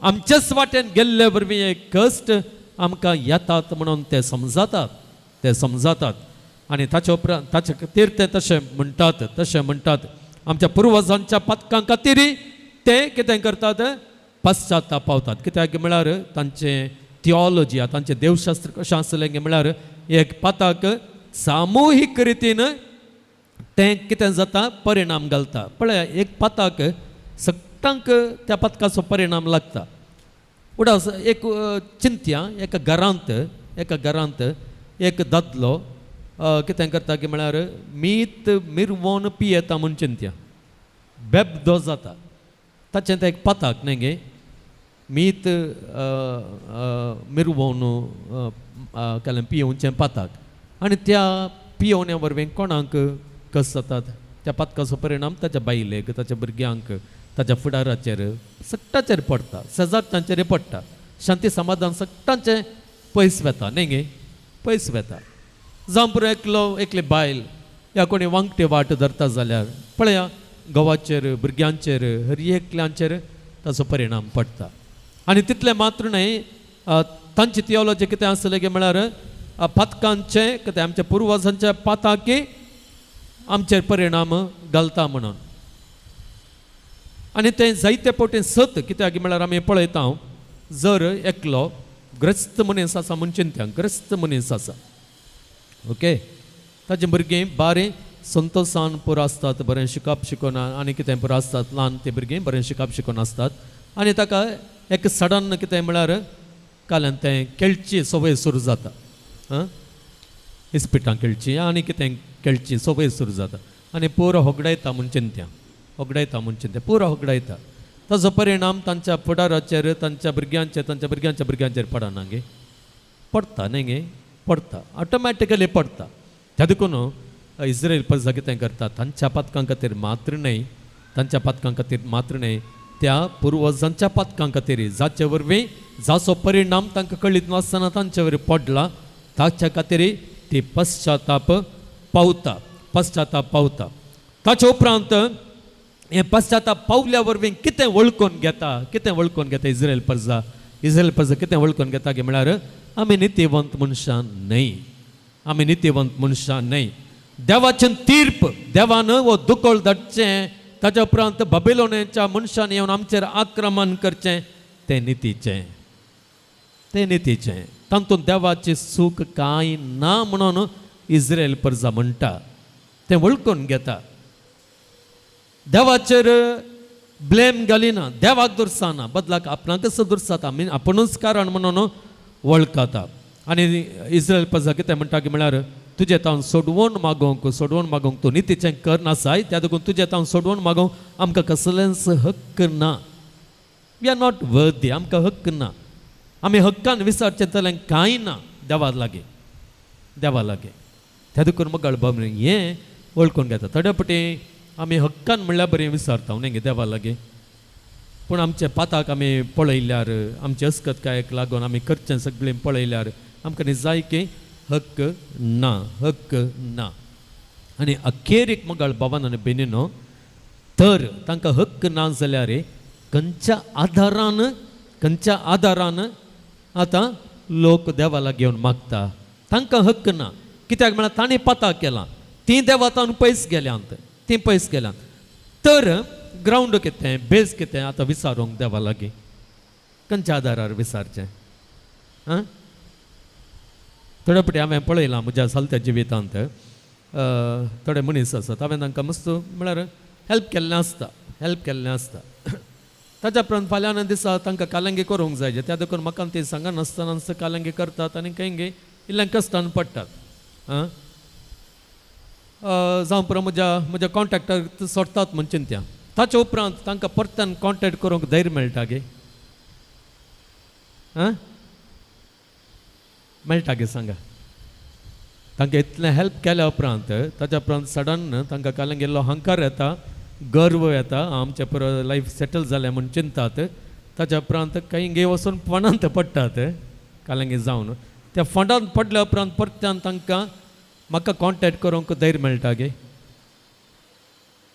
Speaker 2: आमचेच वाटेन गेल्ले वरवीं हे कश्ट आमकां येतात म्हणून ते समजातात आनी ताचे उपरांत ताचे खातीर ते तशें म्हणटात आमच्या पुर्वजांच्या पातकां खातीर ते कितें करतात पश्चाताप पावतात कित्याक म्हळ्यार तांचें थियोलॉजी तांचें देवशास्त्र कशें आसलें म्हळ्यार एक पाताक सामुहीक रितीन तें कितें जाता परिणाम घालता पळय एक पाताक सगळ्यांक त्या पातकाचो परिणाम लागता उडा एक चिंत्या एका घरांत एक दादलो कितें करता की म्हळ्यार मीत मिरवोन पियेता म्हूण चिंत्या बेबदो जाता ताचें तें एक पाताक न्ही गे मीत मिरवोन केलें पियोवचें पाताक आनी त्या पियोवण्या वरवीं कोणाक कस जातात त्या पातकाचो परिणाम ताच्या बायलेक ताच्या भुरग्यांक ताच्या फुडाराचेर सगळ्याचेर पडटा सजाग तांचेर पडटा शांती समाधान सगळ्यांचें पयस वेता न्ही गे पयस वेता जावं पुरो एकली बायल या कोणी वांगटे वाट धरता जाल्यार पळया घोवाचेर भुरग्यांचेर हर एकल्यांचेर ताचो परिणाम पडटा आनी तितलें मात्र न्हय तांची थियोलॉजी कितें आसलें गे म्हळ्यार पातकांचे कितें आमच्या पुर्वजांच्या पाताकी आमचेर परिणाम घालता म्हणून आनी तें जायते फावटी सत कित्याक म्हळ्यार आमी पळयता जर एकलो ग्रस्त मनीस आसा म्हूण चिंत्या ग्रस्त मनीस आसा ओके ताचें भुरगीं बारीं संतोशान पुरो आसतात बरें शिकप शिकून आनी कितें पुरो आसतात ल्हान तीं भुरगीं बरें शिकप शिकून आसतात आनी ताका एक सडन कितें म्हळ्यार काल्यान तें खेळची सवय सुरू जाता इस्पिटां खेळची आनी कितें खेळची सवय सुरू जाता आनी पुरो होगडायता म्हूण चिंत्या पुरो होगडायता ताचो परिणाम तांच्या फुडाराचेर तांच्या भुरग्यांचेर पडना गे पडटा न्ही गे पडटा ऑटोमॅटिकली पडटा त्या देखून इस्रायल प्रजा कितें करता तांच्या पातकां खातीर मात्र न्हय त्या पुर्वजांच्या पातकां खातीर जाचे वरवीं जाचो परिणाम तांकां कळीत नासतना तांचे वरवीं पडला ताच्या खातीर ती पश्चाताप पावता ताचे उपरांत हे पश्चाताप पावल्या वरवीं कितें वळखून घेता इस्रायल प्रजा कितें वळखून घेता की म्हळ्यार आमी नित्यवंत मनशां न्हय देवाचें तीर्प देवान वो दुकोळ धाडचें ताच्या उपरांत बाबिलोनाच्या मनशांनी येवन आमचेर आक्रमण करचें तें नितीचें तातूंत देवाचें सूख कांय ना म्हणून इस्रायल प्रजा म्हणटा तें वळखून घेता देवाचेर ब्लेम घालिना देवाक दुरसाना बदलाक आपणाकच दुरसाता आमी आपुणूच कारण म्हणून वळखता आनी इस्रायल प्रजा कितें म्हणटा की म्हळ्यार तुजें तावन सोडवून मागोवंक तूं नितीचें करनासाय त्या देखून तुजें तावन सोडवून मागोवंक आमकां कसलेंच हक्क ना वी आर नॉट वर्दी आमकां हक्क ना आमी हक्कान विचारचें जाल्यार कांय ना देवा लागीं त्या देखून मगाळ बाबा हें वळखून घेता थोड्या फावटी आमी हक्कान म्हणल्यार बरें विचारता न्ही देवा लागीं पूण आमचे पाताक आमी पळयल्यार आमचे अस्कतकायेक लागून आमी करचें सगळें पळयल्यार आमकां न्ही जाय की हक्क ना आनी अखेरीक मगाळ बाबान आनी बेनीनो तर तांकां हक्क ना जाल्यार खंयच्या आदारान आतां लोक देवा लागीं येवन मागता तांकां हक्क ना कित्याक म्हळ्यार तांणी पाताक केलां ती देवा तावन पयस गेल्यांत तर ग्रावंड कितें बेज कितें आतां विचारूंक देवा लागीं खंयच्या आदारार विचारचें थोड्या फावटी हांवें पळयलां म्हज्या चलत्या जिवितांत थोडे मनीस आसात हांवें तांकां मस्त म्हळ्यार हेल्प केल्लें आसता ताच्या उपरांत फाल्यां दिसा तांकां कालंगी करूंक जाय त्या देखून म्हाका ती सांगनासतना कालंगी करतात आनी खंय इल्लें कश्टान पडटात जावं पुरो म्हज्या कॉन्टॅक्टाक सोडतात म्हणचे त्या ताच्या उपरांत तांकां परतन कॉन्टॅक्ट करूंक धैर्य मेळटा गे सांगा तांकां इतलें हेल्प केल्या उपरांत ताच्या उपरांत सडन तांकां कालंगी इल्लो हंकार येता गर्व येता आमचे पुरो लायफ सेटल जालें म्हूण चिंतात ताच्या उपरांत खंय वचून फंडांत पडटात कालंगी जावन त्या फंडांत पडल्या उपरांत परत्यान तांकां म्हाका कॉन्टॅक्ट करूंक धैर्य मेळटा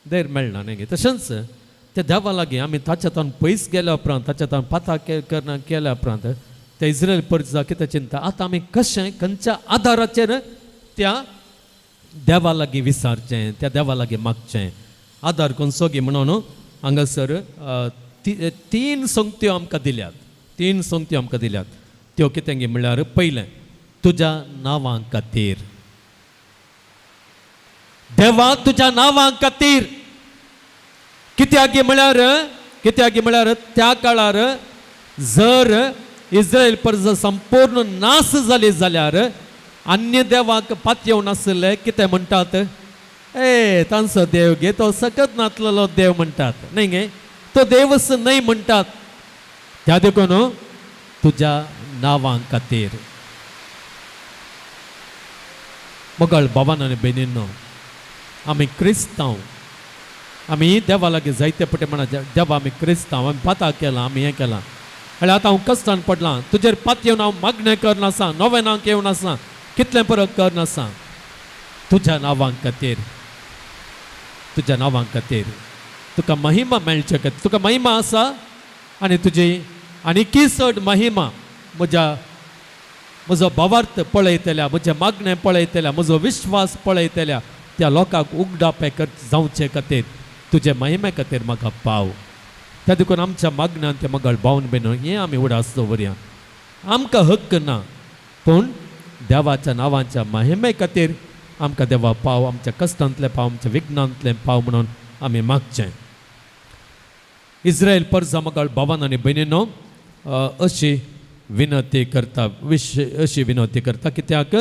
Speaker 2: धैर्य मेळना न्ही गे तशेंच त्या देवा लागीं आमी ताच्या तावन पयस गेल्या उपरांत ताच्या तावन पाता केल्या उपरांत त्या इस्रायल प्रजा कितें चिंता आतां आमी कशें खंयच्या आदाराचेर त्या देवा लागीं विचारचें त्या देवा लागीं मागचें आदार खंयचो गे म्हणून हांगासर 3 संगत्यो आमकां दिल्यात त्यो कितें गे म्हळ्यार पयलें तुज्या नांवां खातीर देवा तुज्या नांवां खातीर कित्याक गे म्हळ्यार त्या काळार जर इस्रायल प्रजा संपूर्ण नाश जाली जाल्यार अन्य देवाक पातयेव नासले कितें म्हणटात तांचो देव गे तो सकत नातलेलो देव म्हणटात न्ही गे तो देवच न्हय म्हणटात त्या देखून तुज्या नांवां खातीर मोगाळ बाबान आनी बेनीनो आमी क्रिस्तांव आमी देवा लागीं जायते पटे म्हणा देवा आमी क्रिस्तांव आमी पाता केलां आमी हें केलां आनी आतां हांव कश्टान पडलां तुजेर पात येवन हांव मागणें करनासा नवें नांव येवन आसा कितलें परत करनासा तुज्या नांवां खातीर तुका महिमा मेळचे खातीर तुका महिमा आसा आनी तुजी आनीकी चड महिमा म्हजो भावार्थ पळयतल्या म्हजें मागणें पळयतल्या म्हजो विश्वास पळयतल्या त्या लोकांक उगडापे जावचे खातीर तुजे महिमे खातीर म्हाका पाव त्या देखून आमच्या मागण्यान ते मगाळ भावन बेनो हें आमी उडास दवरया आमकां हक्क ना पूण देवाच्या नांवाच्या महिमे खातीर आमकां देवा पाव आमच्या कश्टांतले पाव आमच्या विघ्नांतले पाव म्हणून आमी मागचें इस्रायल प्रजा मगाळ भावान आनी भयणीनो अशी विनंती करता कित्याक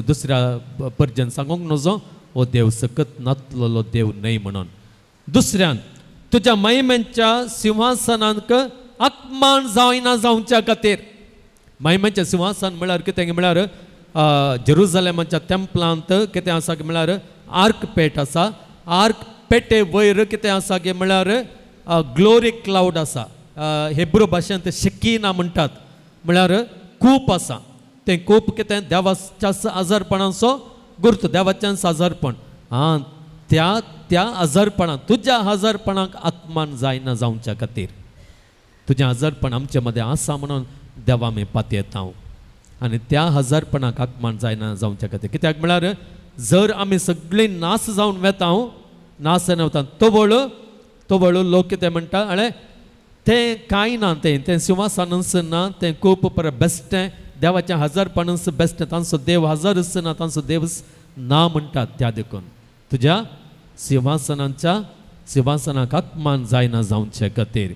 Speaker 2: दुसऱ्या परजन सांगूंक नजो हो देव सकत नातलेलो देव न्हय म्हणून दुसऱ्यान तुज्या महिमेच्या सिंहासनाक अपमान जायना जावच्या खातीर महिमेचें सिंहासन म्हळ्यार कितें म्हळ्यार जेरुसलेमाच्या टेंपलांत कितें आसा म्हळ्यार आर्क पेट आसा आर्क पेटे वयर कितें आसा गे म्हळ्यार ग्लोरी क्लाउड आसा हेब्रू भाशेंत शेकिना म्हणटात म्हळ्यार कूप आसा तें कूप कितें देवाच्या आजारपणाचो गुर्त देवाचें आजारपण त्या त्या आजारपणाक तुज्या आजारपणाक आत्मान जायना जावच्या खातीर तुझें आजारपण आमचे मदें आसा म्हणून देवा आमी पातयेता आनी त्या आजारपणाक आत्मान जायना जावच्या खातीर कित्याक म्हळ्यार जर आमी सगळीं नास जावन वेता नास जावन वता तो वळू लोक कितें म्हणटा अळे तें कांय ना तें सिंहासनस ना तें खूब बरें बेश्टें देवाचें हजारपणस बेश्टें तांचो देव हजारच ना तांचो देवच ना म्हणटात त्या देखून तुज्या सिंहासनाक आत्मान जायना जावचे खातीर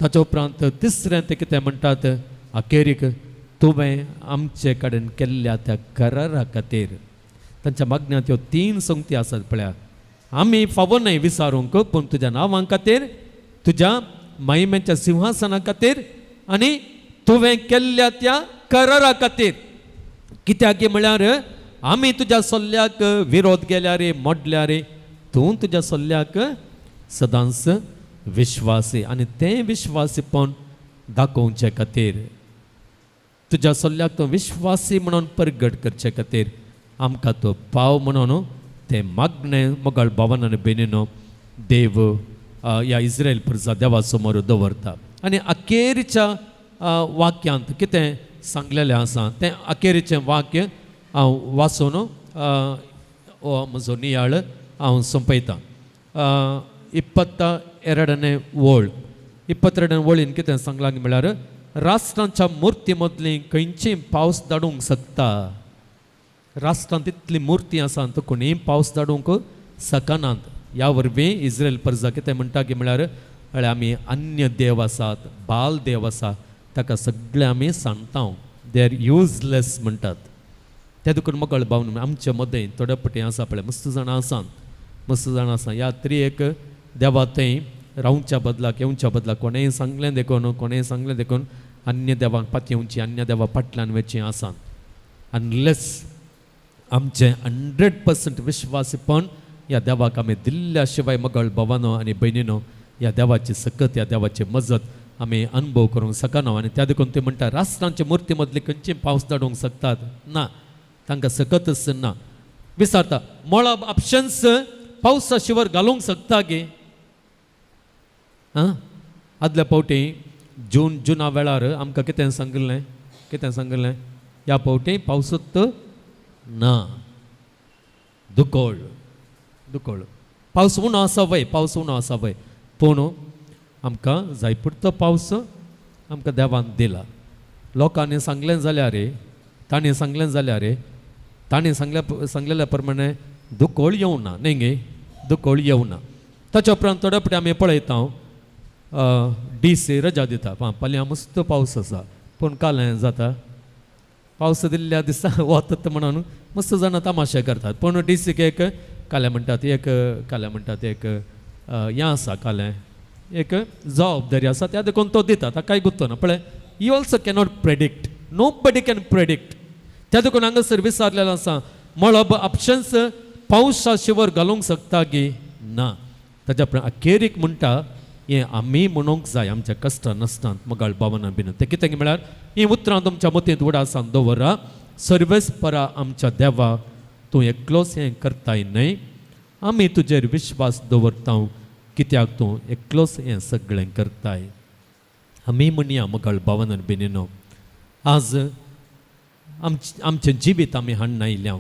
Speaker 2: ताचे उपरांत तिसरें ते कितें म्हणटात अखेरीक तुवें आमचे कडेन केल्ल्या त्या करारा खातीर तांच्या मागण्यांत ह्यो 3 संगती आसात पळया आमी फावो न्हय विचारूंक पूण तुज्या नांवां खातीर तुज्या महिमेच्या सिंहासना खातीर आनी तुवें केल्ल्या त्या करारा खातीर कित्याक म्हळ्यार आमी तुज्या सल्ल्याक विरोध केल्या रे मोडल्या रे तूं तुज्या सल्ल्याक सदांच विश्वासी आनी तें विश्वासीपण दाखोवचे खातीर तुज्या सल्ल्याक तो विश्वासी म्हणून परगट करचे खातीर आमकां तो पाव म्हणून ते मागणे मोगाळ भावान आनी बेनिनो देव ह्या इस्रायल प्रजा देवा समोर दवरता आनी अखेरच्या वाक्यांत कितें सांगलेलें आसा तें अखेरचें वाक्य हांव वाचून म्हजो नियाळ हांव संपयतां 22 वळ 22 वळीन कितें सांगलां म्हळ्यार राष्ट्रांच्या मुर्ती मदली खंयचीय पावस धाडूंक शकता राष्ट्रांत इतली मुर्ती आसा तो कोणीय पावस धाडूंक शकनात ह्या वरवीं इस्रायल प्रजा कितें म्हणटा की म्हळ्यार आमी अन्य देव आसात बाल देव आसा ताका सगळे आमी सांडटा दे आर युजलेस म्हणटात त्या देखून मोकळ भावन आमचे मदें थोडे पटी आसा पळय मस्त जाणां आसा ह्या त्रियेक देवा थंय रावच्या बदलाक येवच्या बदलाक कोणेंय सांगलें देखून अन्य देवाक पातयेवची अन्य देवा फाटल्यान वचचीं आसात अनलेस आमचें 100% विश्वासीपण ह्या देवाक आमी दिल्ल्या शिवाय मोगळ भावानो आनी भयणीनो ह्या देवाची सकत ह्या देवाची मजत आमी अनुभव करूंक शकना आनी त्या देखून ते म्हणटा राष्ट्रांचे मुर्ती मदले खंयचीय पावस धाडूंक शकतात ना तांकां सकतच ना विचारता मोळब ऑप्शन्स पावसा शिवर घालूंक शकता गे आदल्या फावटी जुना वेळार आमकां कितें सांगलें ह्या फावटी पावसच ना दुकोळ पावस उणो आसा वय पूण आमकां जाय पुरतो पावस आमकां देवान दिला लोकांनी सांगलें जाल्यार ताणें सांगलेल्या प्रमाणे दुकोळ येवना न्ही गे दुकोळ येवना ताच्या उपरांत थोडे फावटी आमी पळयता DC रजा दिता फाल्यां मस्त पावस आसा पूण कालें जाता पावस दिल्ल्या दिसा वतात म्हणून मस्त जाणां तमाशे करतात पूण DCक एक कालें म्हणटात एक हें आसा कालें एक जबाबदारी आसा त्या देखून तो दिता ताका कांय गुत्तो ना पळय you also cannot predict nobody can predict त्या देखून हांगासर विचारलेलो आसा मळब ऑप्शन्स पावसा शिवर घालूंक शकता गे ना ताच्या अखेरीक म्हणटा हें आमी म्हणूंक जाय आमच्या कश्ट नसतांत मोगाळ भावना बीन तें कितें म्हळ्यार हीं उतरां तुमच्या मतींत उडासान दवरा सर्वेस्परा आमच्या देवा तूं एकलोच हें करताय न्हय आमी तुजेर विश्वास दवरता कित्याक तूं एकलोच हें सगळें करताय आमी म्हणया मोगाळ भावना बिनिनो आज आमचें जिवीत आमी हाडून आयल्या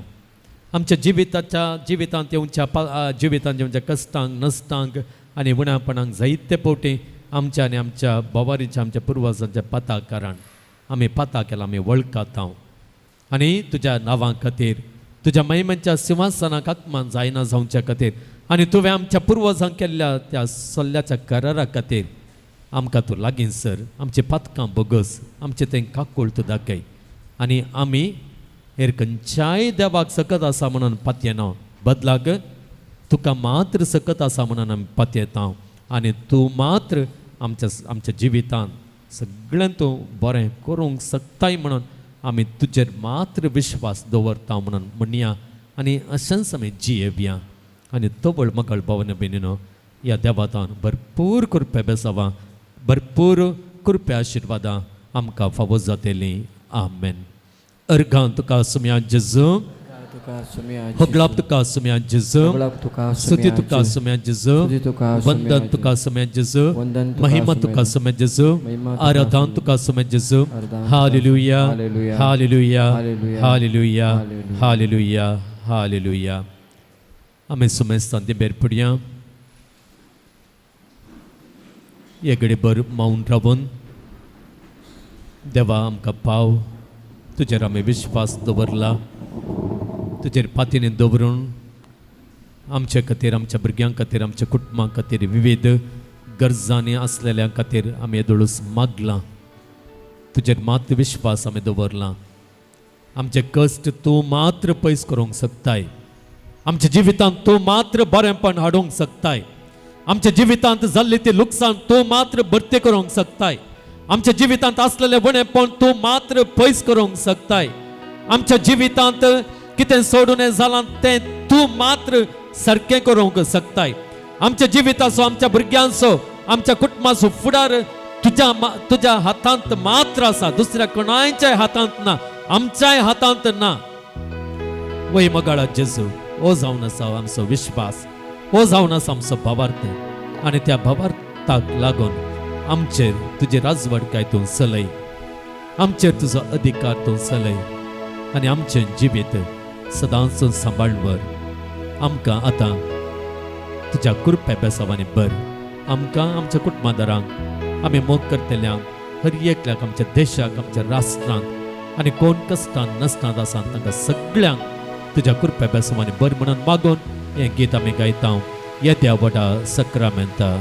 Speaker 2: आमच्या जिवितांत येवच्या जिवितांत येवच्या कश्टांक नश्टांक आनी उण्यापणांक जायते फावटी आमच्या आनी आमच्या बोवारीच्या आमच्या पुर्वजांच्या पाता कारण आमी पाता केला आमी वळखात आनी तुज्या नांवां खातीर तुज्या महिमेच्या सिंहासनाक आत्मान जायना जावच्या खातीर आनी तुवें आमच्या पुर्वजांक केल्ल्या त्या सल्ल्याच्या करारा खातीर आमकां तूं लागीं सर आमची पातकां बोगस आमचें तें काकूळ तूं दाखय आनी आमी हेर खंयच्याय देवाक सकत आसा म्हणून पातयेना बदलाक तुका मात्र सकत आसा म्हणून आमी पातयेता आनी तूं मात्र आमच्या जिवितांत सगळें तूं बरें करूंक शकताय म्हणून आमी तुजेर मात्र विश्वास दवरता म्हणून म्हणया आनी अशेंच आमी जियेवया आनी तो मकळ भवन बिनिनो ह्या देवातान भरपूर कृपे बेसावां भरपूर कृपे आशिर्वादां आमकां फावो जातेलीं आमेन अर्घां तुका सुम्या जेजू Hoglap tuka sumya Jesu. Stuti tuka sumya Jesu. Vandan tuka sumya Jesu. Mahima tuka sumya Jesu. Aradhan tuka sumya Jesu. Hallelujah. Hallelujah. Hallelujah. Hallelujah. Hallelujah. आम्ही सुमेस्तांती बेरपडया येगडे बर मावून रावून देवा आमकां पाव तुजेर आमी विश्वास दवरला तुजेर पातीने दवरून आमचे खातीर आमच्या भुरग्यां खातीर आमच्या कुटुंबां खातीर विविध गरजांनी आसलेल्या खातीर आमी येदोळूस मागलां तुजेर मात विश्वास आमी दवरला आमचे कश्ट तूं मात्र पयस करूंक शकताय आमच्या जिवितांत तूं मात्र बरेंपण हाडूंक शकताय आमच्या जिवितांत जाल्ली ती लुकसाण तूं मात्र भरती करूंक शकताय आमच्या जिवितांत आसलेलें वणेपण तूं मात्र पयस करूंक शकताय आमच्या जिवितांत कितें सोडून जालां तें तूं मात्र सारकें करूंक शकताय आमच्या जिविताचो आमच्या भुरग्यांचो आमच्या कुटुंबाचो फुडार तुज्या हातांत मात्र आसा दुसऱ्या कोणाच्याय हातांत ना आमच्याय हातांत ना वय मगाळा जेजू ओ जावन आसा आमचो विश्वास ओ जावन आसा आमचो भावार्थ आनी त्या भावार्थाक लागून आमचेर तुजी राजवडकाय तूं चलय आमचेर तुजो अधिकार तूं चलय आनी आमचें जिवीत सदांच सांबाळवर आमकां आतां तुज्या कृपे बेसावांनी भर आमकां आमच्या कुटुंबादारांक आमी मोग करतल्यांक हर एकल्याक आमच्या देशाक आमच्या राष्ट्रांत आनी कोण कश्टांत नश्टांत आसा तांकां सगळ्यांक तुज्या कृपे बेसावांनी बर म्हणून मागून हें गीत आमी गायता येद्या व्हडा सक्रामेंता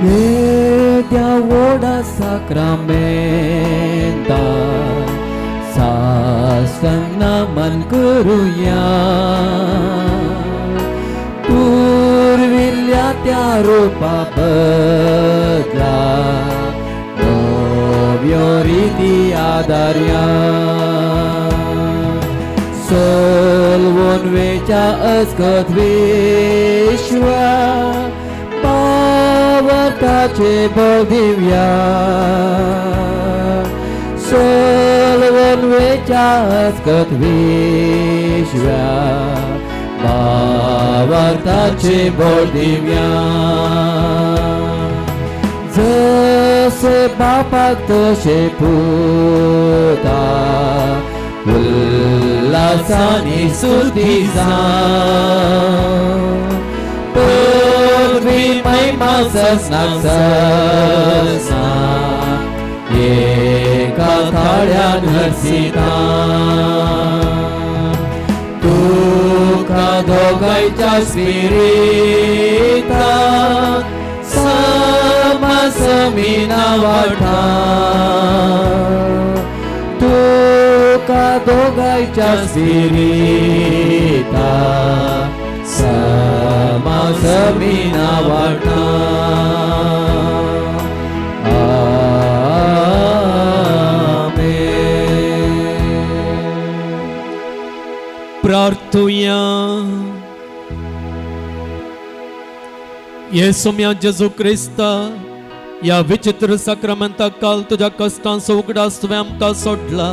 Speaker 1: Media voda sacramenta Sasanaman kuruya Turvilya tya rupa badla Novyoriti adarya Solvon vecha askat vishwa Pavartache bodhivya Solvon vecha askat vishwa Pavartache bodhivya Jase bapak tase puta Ullasani sutiza Purvi maima sasnak sasna Eka thadyan harsita Tukha dogaicha spirita Sama samina vata Tukha dogaicha spirita Sama samina vata
Speaker 2: प्रार्थुया येसुम्या जेजू Crysta या विचित्र साक्रामेंता काल तुझ्या कष्टांचो उगडास तुवें आमकां सोडला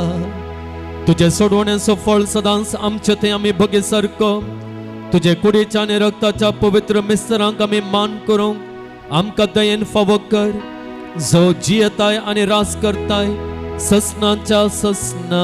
Speaker 2: तुझे सोडवण्याचो फळ सदांच आमचे थंय आमी भोगी सारको तुझे कुडीच्या आनी रक्ताच्या पवित्र मिस्त्रांक आमी मान करूंक आमकां दयेन फावो कर जो जियेताय आनी रास करताय ससनांच्या ससना